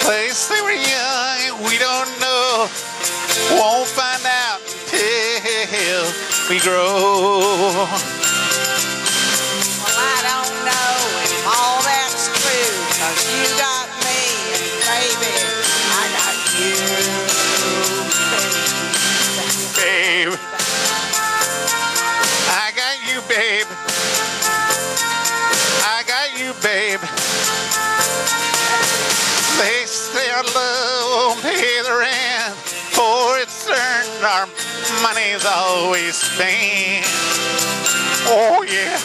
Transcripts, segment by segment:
Place they were young, we don't know. Won't find out till we grow. Well, I don't know if all that's true, 'cause you got me, and baby, I got you. Babe, I got you, babe. I got you, babe. They say our love won't pay the rent, for it's certain our money's always spent. Oh yeah.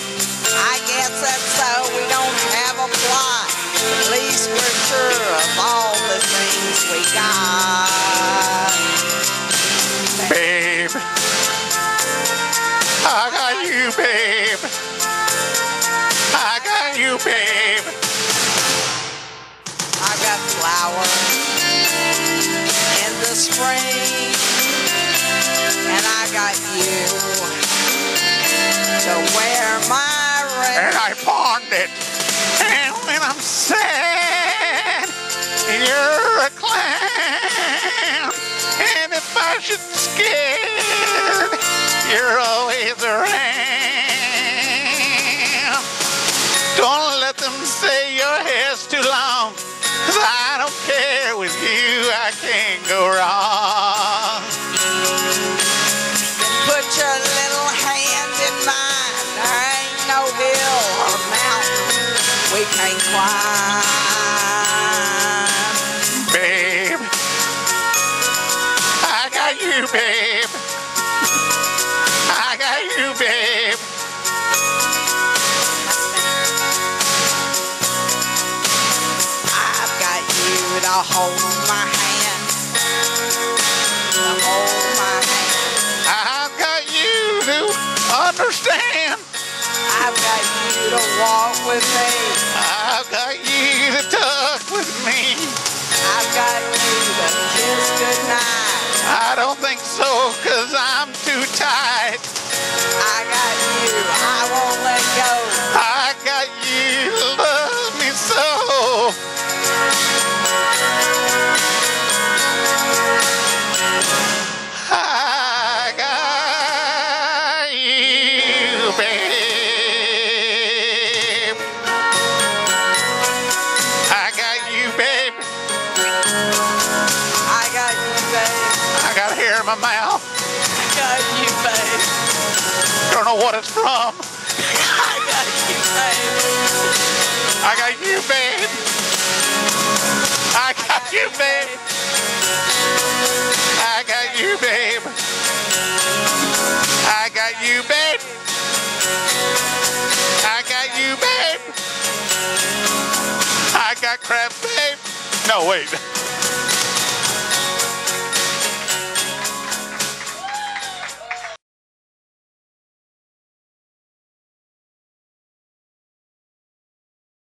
I guess that's so we don't have a plot. At least we're sure of all the things we got. Babe, I got you, babe. I got you, babe. I got flowers in the spring, and I got you to wear my ring. And I pawned it. And when I'm sad, you're a clown. And if I should scared, you're always around. Don't let them say your hair's too long, 'cause I don't care, with you I can't go wrong. Put your little hand in mine. There ain't no hill or mountain we can't climb. Babe, I got you, babe. I got you, babe. I've got you to hold my hand. To hold my hand. I've got you to understand. I've got you to walk with me. I've got you to talk with me. I've got you to kiss goodnight. I don't think so, 'cause I'm too tight. I got you, I won't let go. I got you to love me so. I got you, babe. I got you, babe. I got you, babe. I got hair in my mouth. I got you, babe. Don't know what it's from. I got you, babe. I got you, babe. I got you, babe. I got you, babe. I got you, babe. I got you, babe. I got crabs, babe. No, wait.